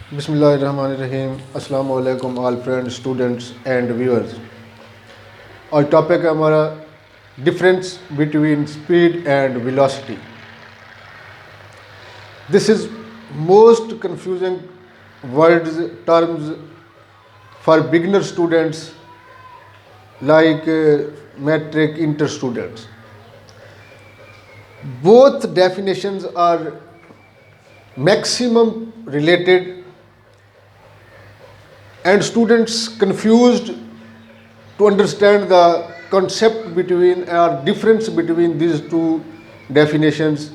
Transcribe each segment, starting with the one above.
बिस्मिल्लाहिर्रहमानिर्रहीम। अस्सलाम वालेकुम all friends, students and viewers. और टॉपिक है हमारा difference between speed and velocity. This is most confusing words terms for beginner students like metric inter students. Both definitions are maximum related and students confused to understand the concept between or difference between these two definitions.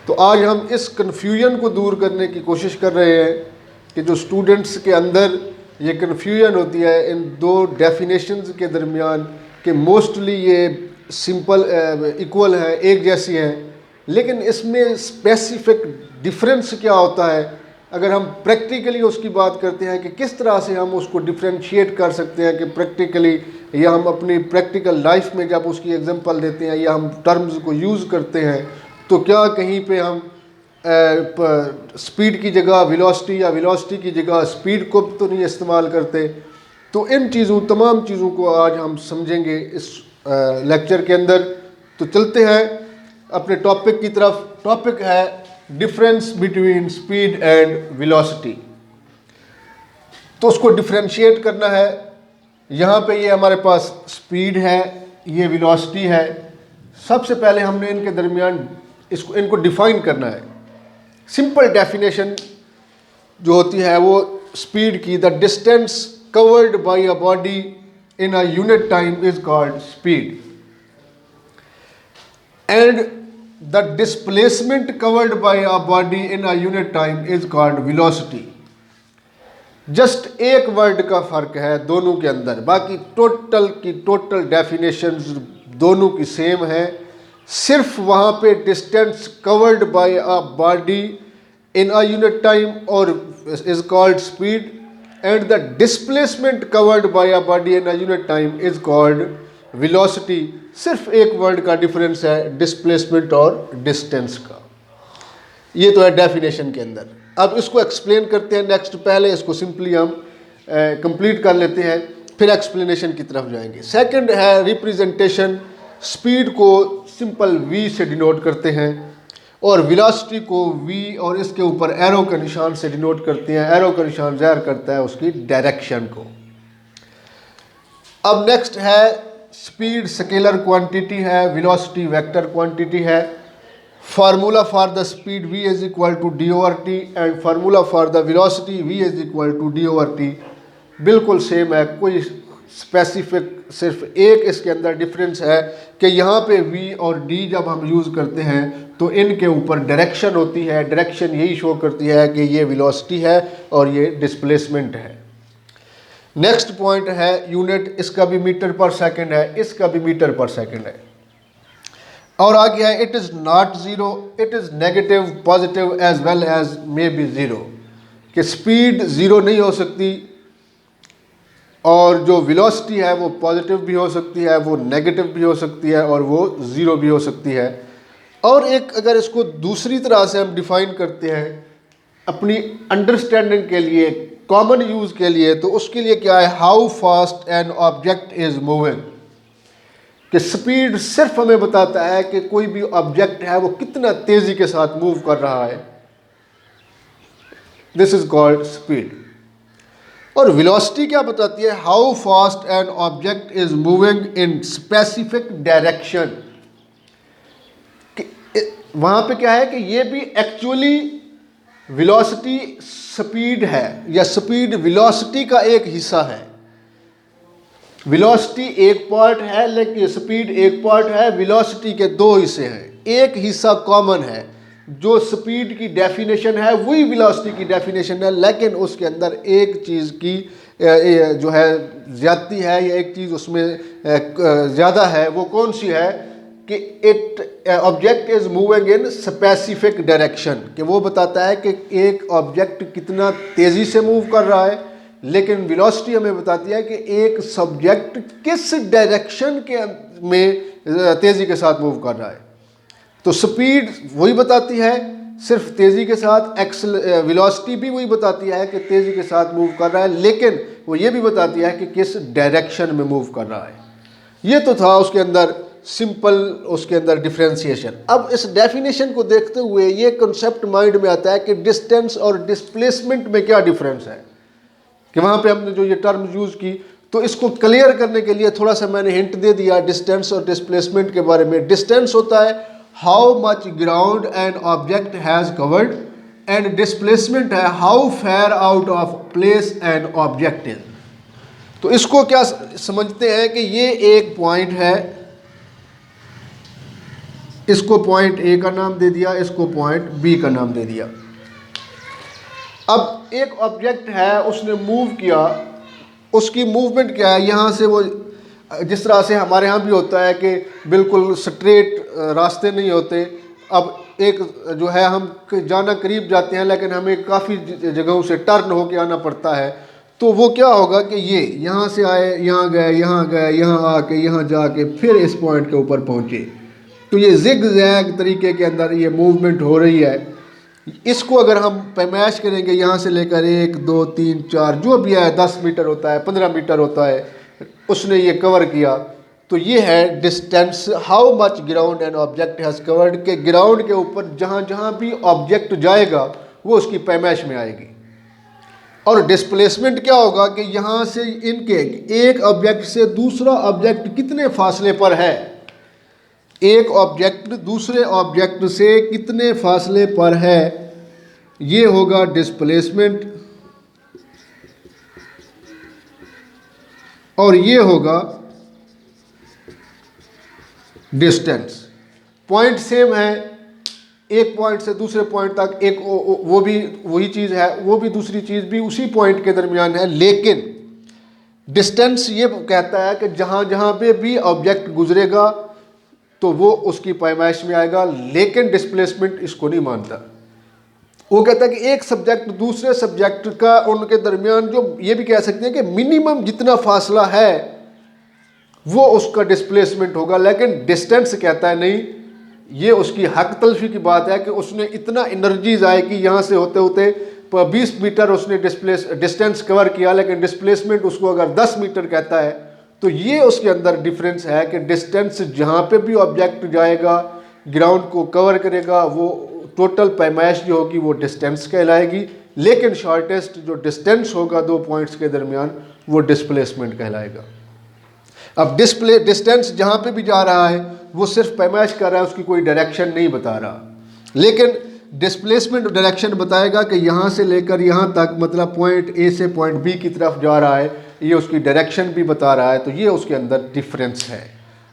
तो आज हम इस confusion को दूर करने की कोशिश कर रहे हैं कि जो स्टूडेंट्स के अंदर ये कन्फ्यूजन होती है इन दो डेफिनेशंस के दरमियान कि मोस्टली ये सिंपल इक्वल है, एक जैसी हैं, लेकिन इसमें स्पेसिफिक डिफरेंस क्या होता है। अगर हम प्रैक्टिकली उसकी बात करते हैं कि किस तरह से हम उसको डिफ्रेंशिएट कर सकते हैं कि प्रैक्टिकली या हम अपनी प्रैक्टिकल लाइफ में जब उसकी एग्जांपल देते हैं या हम टर्म्स को यूज़ करते हैं तो क्या कहीं पे हम स्पीड की जगह वेलोसिटी या वेलोसिटी की जगह स्पीड को तो नहीं इस्तेमाल करते। तो इन तमाम चीज़ों को आज हम समझेंगे इस लेक्चर के अंदर। तो चलते हैं अपने टॉपिक की तरफ। टॉपिक है difference between speed and velocity. तो उसको डिफ्रेंशिएट करना है। यहाँ पे ये हमारे पास स्पीड है, ये वेलोसिटी है। सबसे पहले हमने इनके दरमियान इनको डिफाइन करना है। सिंपल डेफिनेशन जो होती है वो स्पीड की, the distance covered by a body in a unit time is called speed and the displacement covered by a body in a unit time is called velocity. Just एक word का फर्क है दोनों के अंदर, बाकी टोटल डेफिनेशंस दोनों की सेम है। सिर्फ वहाँ पे distance covered by a body in a unit time और is called speed and the displacement covered by a body in a unit time is called velocity. सिर्फ एक वर्ड का डिफरेंस है, डिस्प्लेसमेंट और डिस्टेंस का। ये तो है डेफिनेशन के अंदर। अब इसको एक्सप्लेन करते हैं नेक्स्ट। पहले इसको सिंपली हम कंप्लीट कर लेते हैं, फिर एक्सप्लेनेशन की तरफ जाएंगे। सेकंड है रिप्रेजेंटेशन। स्पीड को सिंपल v से डिनोट करते हैं और वेलोसिटी को v और इसके ऊपर एरो का निशान से डिनोट करते हैं। एरो का निशान ज़ाहिर करता है उसकी डायरेक्शन को। अब नेक्स्ट है स्पीड स्केलर क्वांटिटी है, वेलोसिटी वेक्टर क्वांटिटी है। Formula for the speed v is equal to D over T and formula for the velocity v is equal to D over T. बिल्कुल same है, कोई specific सिर्फ एक इसके अंदर difference है कि यहाँ पे v और d जब हम यूज़ करते हैं तो इनके ऊपर डायरेक्शन होती है। डायरेक्शन यही शो करती है कि ये वेलोसिटी है और ये डिस्प्लेसमेंट है। नेक्स्ट पॉइंट है यूनिट। इसका भी मीटर पर सेकंड है, इसका भी मीटर पर सेकंड है। और आगे है it is not zero, it is negative positive as well as may be zero, कि स्पीड ज़ीरो नहीं हो सकती और जो वेलोसिटी है वो पॉजिटिव भी हो सकती है, वो नेगेटिव भी हो सकती है और वो ज़ीरो भी हो सकती है। और एक अगर इसको दूसरी तरह से हम डिफ़ाइन करते हैं अपनी अंडरस्टैंडिंग के लिए, कॉमन यूज़ के लिए, तो उसके लिए क्या है, how fast an object is moving. कि स्पीड सिर्फ हमें बताता है कि कोई भी ऑब्जेक्ट है वो कितना तेज़ी के साथ मूव कर रहा है। This is called speed. और वेलोसिटी क्या बताती है, how fast N object is moving in specific direction. वहाँ पे क्या है कि ये भी एक्चुअली वेलोसिटी स्पीड है या स्पीड वेलोसिटी का एक हिस्सा है। वेलोसिटी एक पार्ट है लेकिन स्पीड एक पार्ट है। वेलोसिटी के दो हिस्से हैं, एक हिस्सा कॉमन है। जो स्पीड की डेफिनेशन है वही वेलोसिटी की डेफिनेशन है, लेकिन उसके अंदर एक चीज़ की जो है ज़्यादती है या एक चीज़ उसमें ज़्यादा है। वो कौन सी है कि it object is moving in specific direction, कि वो बताता है कि एक ऑब्जेक्ट कितना तेज़ी से मूव कर रहा है। लेकिन वेलोसिटी हमें बताती है कि एक सब्जेक्ट किस डायरेक्शन के में तेज़ी के साथ मूव कर रहा है। तो स्पीड वही बताती है सिर्फ तेज़ी के साथ, वेलोसिटी भी वही बताती है कि तेज़ी के साथ मूव कर रहा है, लेकिन वो ये भी बताती है कि किस डायरेक्शन में मूव कर रहा है। ये तो था उसके अंदर सिंपल, उसके अंदर डिफ्रेंशिएशन। अब इस डेफिनेशन को देखते हुए ये कंसेप्ट माइंड में आता है कि डिस्टेंस और डिस्प्लेसमेंट में क्या डिफरेंस है, कि वहाँ पे हमने जो ये टर्म यूज़ की, तो इसको क्लियर करने के लिए थोड़ा सा मैंने हिंट दे दिया डिस्टेंस और डिस्प्लेसमेंट के बारे में। डिस्टेंस होता है how much ground an object has covered, and displacement है how far out of place an object is. तो इसको क्या समझते हैं कि ये एक पॉइंट है, इसको पॉइंट ए का नाम दे दिया, इसको पॉइंट बी का नाम दे दिया। अब एक ऑब्जेक्ट है, उसने मूव किया, उसकी मूवमेंट क्या है, यहाँ से वो जिस तरह से हमारे यहाँ भी होता है कि बिल्कुल स्ट्रेट रास्ते नहीं होते। अब एक जो है हम जाना करीब जाते हैं, लेकिन हमें काफ़ी जगहों से टर्न होके आना पड़ता है। तो वो क्या होगा कि ये यहाँ से आए, यहाँ गए, यहाँ गए, यहाँ आके, यहाँ जाके फिर इस पॉइंट के ऊपर पहुँचे। तो ये जिग जैग तरीके के अंदर ये मूवमेंट हो रही है। इसको अगर हम पैमाइश करेंगे, यहाँ से लेकर 1 2 3 4 जो भी है, 10 मीटर होता है, 15 मीटर होता है, उसने ये कवर किया, तो ये है distance, how much ground an object has covered, के ग्राउंड के ऊपर जहाँ जहाँ भी ऑब्जेक्ट जाएगा वो उसकी पैमाइश में आएगी। और डिस्प्लेसमेंट क्या होगा कि यहाँ से इनके एक ऑब्जेक्ट से दूसरा ऑब्जेक्ट कितने फासले पर है, एक ऑब्जेक्ट दूसरे ऑब्जेक्ट से कितने फासले पर है, ये होगा डिस्प्लेसमेंट, और ये होगा डिस्टेंस। पॉइंट सेम है, एक पॉइंट से दूसरे पॉइंट तक, एक वो भी वही चीज़ है, वो भी दूसरी चीज़ भी उसी पॉइंट के दरमियान है, लेकिन डिस्टेंस ये कहता है कि जहाँ जहाँ पे भी ऑब्जेक्ट गुजरेगा तो वो उसकी पैमाइश में आएगा, लेकिन डिस्प्लेसमेंट इसको नहीं मानता। वो कहता है कि एक सब्जेक्ट दूसरे सब्जेक्ट का उनके दरमियान जो, ये भी कह सकते हैं कि मिनिमम जितना फासला है वो उसका डिस्प्लेसमेंट होगा, लेकिन डिस्टेंस कहता है नहीं, ये उसकी हक तलफी की बात है कि उसने इतना एनर्जी ज़ाय की, यहाँ से होते होते 20 मीटर उसने डिस्टेंस कवर किया, लेकिन डिस्प्लेसमेंट उसको अगर 10 मीटर कहता है, तो ये उसके अंदर डिफरेंस है कि डिस्टेंस जहाँ पे भी ऑब्जेक्ट जाएगा, ग्राउंड को कवर करेगा, वो टोटल पैमाइश जो होगी वो डिस्टेंस कहलाएगी, लेकिन शॉर्टेस्ट जो डिस्टेंस होगा दो पॉइंट्स के दरमियान वो डिस्प्लेसमेंट कहलाएगा। अब डिस्टेंस जहाँ पे भी जा रहा है वो सिर्फ पैमाइश कर रहा है, उसकी कोई डायरेक्शन नहीं बता रहा, लेकिन डिस्प्लेसमेंट डायरेक्शन बताएगा कि यहाँ से लेकर यहाँ तक, मतलब पॉइंट ए से पॉइंट बी की तरफ जा रहा है, ये उसकी डायरेक्शन भी बता रहा है। तो ये उसके अंदर डिफरेंस है।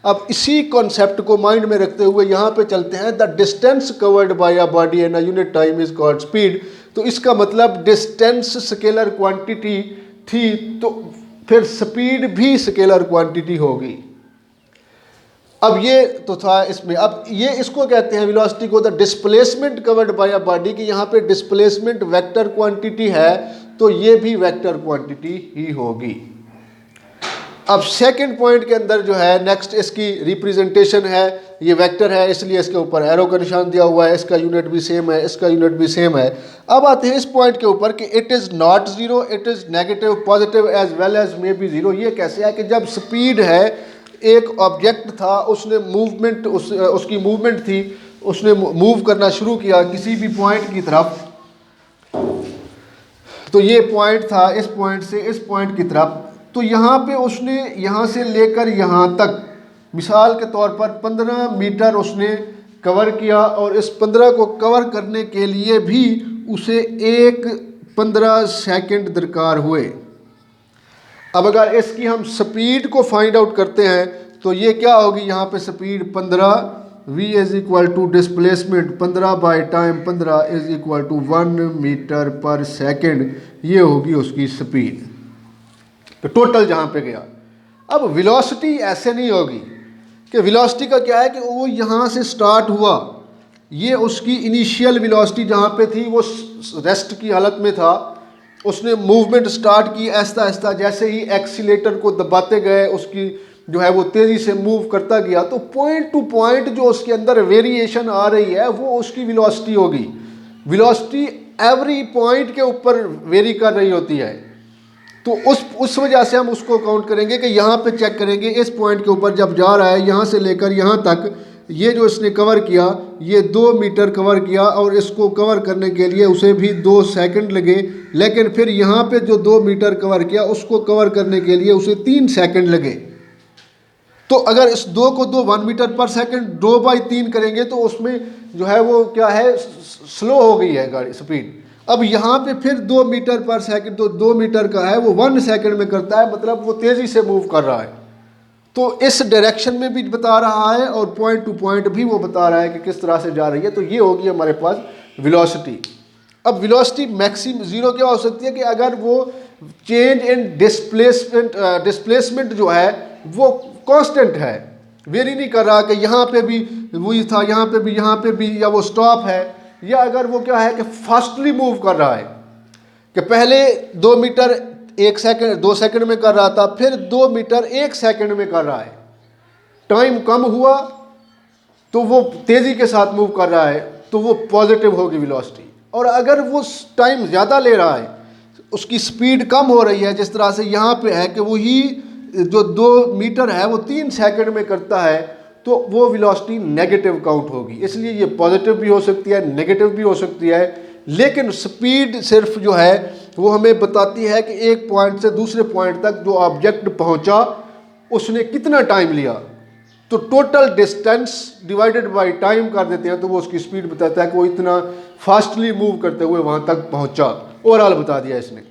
अब इसी कॉन्सेप्ट को माइंड में रखते हुए यहाँ पे चलते हैं, the distance covered by a body in a unit time is called speed. तो इसका मतलब डिस्टेंस स्केलर क्वांटिटी थी, तो फिर स्पीड भी स्केलर क्वांटिटी होगी। अब ये तो था इसमें। अब ये इसको कहते हैं वेलोसिटी को the displacement covered by a body, कि यहाँ पे डिस्प्लेसमेंट वेक्टर क्वांटिटी है, तो ये भी वेक्टर क्वांटिटी ही होगी। अब सेकंड पॉइंट के अंदर जो है नेक्स्ट इसकी रिप्रेजेंटेशन है, ये वेक्टर है इसलिए इसके ऊपर एरो का निशान दिया हुआ है, इसका यूनिट भी सेम है, इसका यूनिट भी सेम है। अब आते हैं इस पॉइंट के ऊपर कि it is not zero, it is negative, positive as well as may be zero. ये कैसे है कि जब स्पीड है, एक ऑब्जेक्ट था, उसने मूवमेंट उसकी मूवमेंट थी, उसने मूव करना शुरू किया किसी भी पॉइंट की तरफ, तो ये पॉइंट था, इस पॉइंट से इस पॉइंट की तरफ, तो यहाँ पे उसने यहाँ से लेकर यहाँ तक मिसाल के तौर पर 15 मीटर उसने कवर किया, और इस 15 को कवर करने के लिए भी उसे 15 सेकंड दरकार हुए। अब अगर इसकी हम स्पीड को फाइंड आउट करते हैं तो ये क्या होगी, यहाँ पे speed 15 v is equal to displacement 15 by time 15 is equal to 1 metre per second, ये होगी उसकी स्पीड। तो टोटल जहाँ पे गया। अब वेलोसिटी ऐसे नहीं होगी कि वेलोसिटी का क्या है कि वो यहाँ से स्टार्ट हुआ, ये उसकी इनिशियल वेलोसिटी जहाँ पे थी वो रेस्ट की हालत में था, उसने मूवमेंट स्टार्ट की आहिस्ता आहिस्ता, जैसे ही एक्सीलेटर को दबाते गए उसकी जो है वो तेज़ी से मूव करता गया, तो पॉइंट टू पॉइंट जो उसके अंदर वेरिएशन आ रही है वो उसकी वेलोसिटी होगी। वेलोसिटी एवरी पॉइंट के ऊपर वेरी कर रही होती है। तो उस वजह से हम उसको काउंट करेंगे कि यहाँ पे चेक करेंगे इस पॉइंट के ऊपर जब जा रहा है, यहाँ से लेकर यहाँ तक ये जो इसने कवर किया, ये 2 मीटर कवर किया और इसको कवर करने के लिए उसे भी 2 सेकंड लगे। लेकिन फिर यहाँ पे जो 2 मीटर कवर किया उसको कवर करने के लिए उसे 3 सेकंड लगे। तो अगर इस 2 को 1 मीटर पर सेकंड 2/3 करेंगे तो उसमें जो है वो क्या है, स्लो हो गई है गाड़ी स्पीड। अब यहाँ पे फिर 2 मीटर पर सेकंड, तो 2 मीटर का है वो 1 सेकंड में करता है, मतलब वो तेज़ी से मूव कर रहा है। तो इस डायरेक्शन में भी बता रहा है और पॉइंट टू पॉइंट भी वो बता रहा है कि किस तरह से जा रही है। तो ये होगी हमारे पास वेलोसिटी। अब वेलोसिटी मैक्सिमम ज़ीरो क्या हो सकती है कि अगर वो चेंज इन डिस्प्लेसमेंट जो है वो कांस्टेंट है, वेरी नहीं कर रहा कि यहाँ पे भी वही था, यहाँ पे भी, यहाँ पे भी, या वो स्टॉप है, या अगर वो क्या है कि फास्टली मूव कर रहा है कि पहले 2 मीटर 1 सेकंड 2 सेकंड में कर रहा था, फिर 2 मीटर 1 सेकंड में कर रहा है, टाइम कम हुआ तो वो तेज़ी के साथ मूव कर रहा है, तो वो पॉजिटिव होगी वेलोसिटी। और अगर वो टाइम ज़्यादा ले रहा है, उसकी स्पीड कम हो रही है, जिस तरह से यहाँ पे है कि वही जो 2 मीटर है वो 3 सेकंड में करता है, तो वो वेलोसिटी नेगेटिव काउंट होगी। इसलिए ये पॉजिटिव भी हो सकती है, नेगेटिव भी हो सकती है, लेकिन स्पीड सिर्फ जो है वो हमें बताती है कि एक पॉइंट से दूसरे पॉइंट तक जो ऑब्जेक्ट पहुंचा उसने कितना टाइम लिया। तो total distance divided by time कर देते हैं तो वो उसकी स्पीड बताता है कि वो इतना फास्टली मूव करते हुए वहां तक पहुंचा। ओवरऑल बता दिया इसने।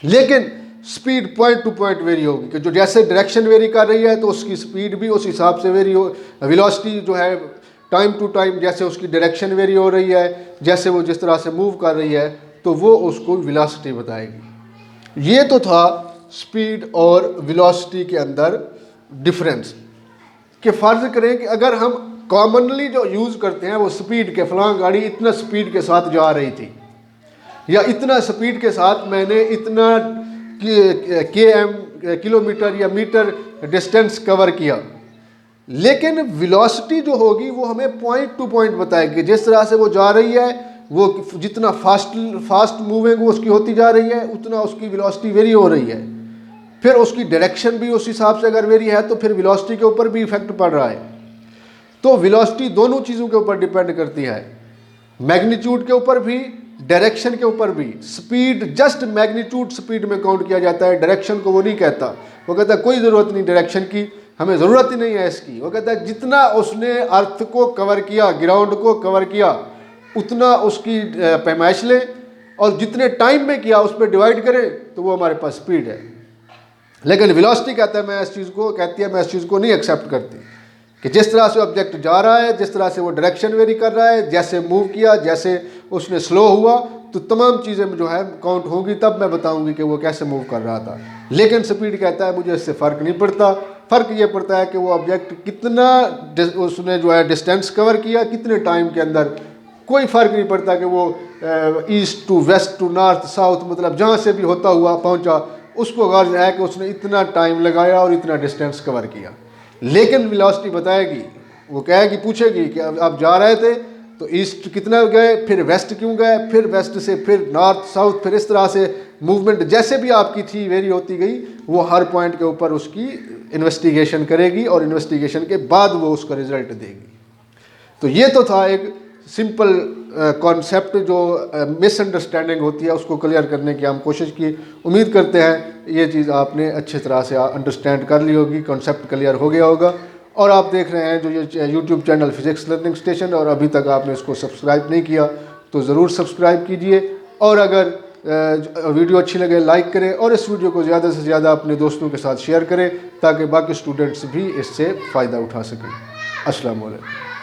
लेकिन speed point two point very होगी कि जो जैसे डायरेक्शन वेरी कर रही है तो उसकी स्पीड भी उस हिसाब से वेरी हो। वेलोसिटी जो है टाइम टू टाइम जैसे उसकी डायरेक्शन वेरी हो रही है, जैसे वो जिस तरह से मूव कर रही है, तो वो उसको वेलोसिटी बताएगी। ये तो था स्पीड और वेलोसिटी के अंदर डिफरेंस। कि फ़र्ज़ करें कि अगर हम कॉमनली जो यूज़ करते हैं वो स्पीड के, फलां गाड़ी इतना स्पीड के साथ जा रही थी, या इतना स्पीड के साथ मैंने इतना किलोमीटर या मीटर डिस्टेंस कवर किया। लेकिन वेलोसिटी जो होगी वो हमें पॉइंट टू पॉइंट बताएगी। जिस तरह से वो जा रही है, वो जितना फास्ट मूविंग वो उसकी होती जा रही है, उतना उसकी वेलोसिटी वेरी हो रही है। फिर उसकी डायरेक्शन भी उस हिसाब से अगर वेरी है तो फिर वेलोसिटी के ऊपर भी इफेक्ट पड़ रहा है। तो वेलोसिटी दोनों चीज़ों के ऊपर डिपेंड करती है, मैग्नीट्यूड के ऊपर भी, डायरेक्शन के ऊपर भी। स्पीड जस्ट मैग्नीट्यूड स्पीड में काउंट किया जाता है, डायरेक्शन को वो नहीं कहता। वो कहता है कोई ज़रूरत नहीं डायरेक्शन की, हमें ज़रूरत ही नहीं है इसकी। वो कहता है जितना उसने अर्थ को कवर किया, ग्राउंड को कवर किया, उतना उसकी पैमाइश लें और जितने टाइम में किया उस पर डिवाइड करें तो वो हमारे पास स्पीड है। लेकिन वेलोसिटी कहता है मैं इस चीज़ को नहीं एक्सेप्ट करती कि जिस तरह से ऑब्जेक्ट जा रहा है, जिस तरह से वो डायरेक्शन वेरी कर रहा है, जैसे मूव किया, जैसे उसने स्लो हुआ, तो तमाम चीज़ें जो है काउंट होंगी, तब मैं बताऊंगी कि वो कैसे मूव कर रहा था। लेकिन स्पीड कहता है मुझे इससे फ़र्क नहीं पड़ता। फ़र्क ये पड़ता है कि वो ऑब्जेक्ट कितना उसने जो है डिस्टेंस कवर किया, कितने टाइम के अंदर। कोई फ़र्क नहीं पड़ता कि वो east to west to north south, मतलब जहाँ से भी होता हुआ पहुँचा, उसको गर्ज है कि उसने इतना टाइम लगाया और इतना डिस्टेंस कवर किया। लेकिन वेलोसिटी बताएगी, वो कहेगी, पूछेगी कि आप जा रहे थे तो ईस्ट कितना गए, फिर वेस्ट क्यों गए, फिर वेस्ट से फिर नॉर्थ साउथ, फिर इस तरह से मूवमेंट जैसे भी आपकी थी वेरी होती गई। वो हर पॉइंट के ऊपर उसकी इन्वेस्टिगेशन करेगी और इन्वेस्टिगेशन के बाद वो उसका रिजल्ट देगी। तो ये तो था एक सिंपल कॉन्सेप्ट जो मिसअंडरस्टैंडिंग होती है उसको क्लियर करने की हम कोशिश की। उम्मीद करते हैं ये चीज़ आपने अच्छी तरह से अंडरस्टैंड कर ली होगी, कॉन्सेप्ट क्लियर हो गया होगा। और आप देख रहे हैं जो ये YouTube channel physics learning station, और अभी तक आपने इसको सब्सक्राइब नहीं किया तो ज़रूर सब्सक्राइब कीजिए। और अगर वीडियो अच्छी लगे लाइक करें और इस वीडियो को ज़्यादा से ज़्यादा अपने दोस्तों के साथ शेयर करें ताकि बाकी स्टूडेंट्स भी इससे फ़ायदा उठा सकें। अस्सलाम वालेकुम।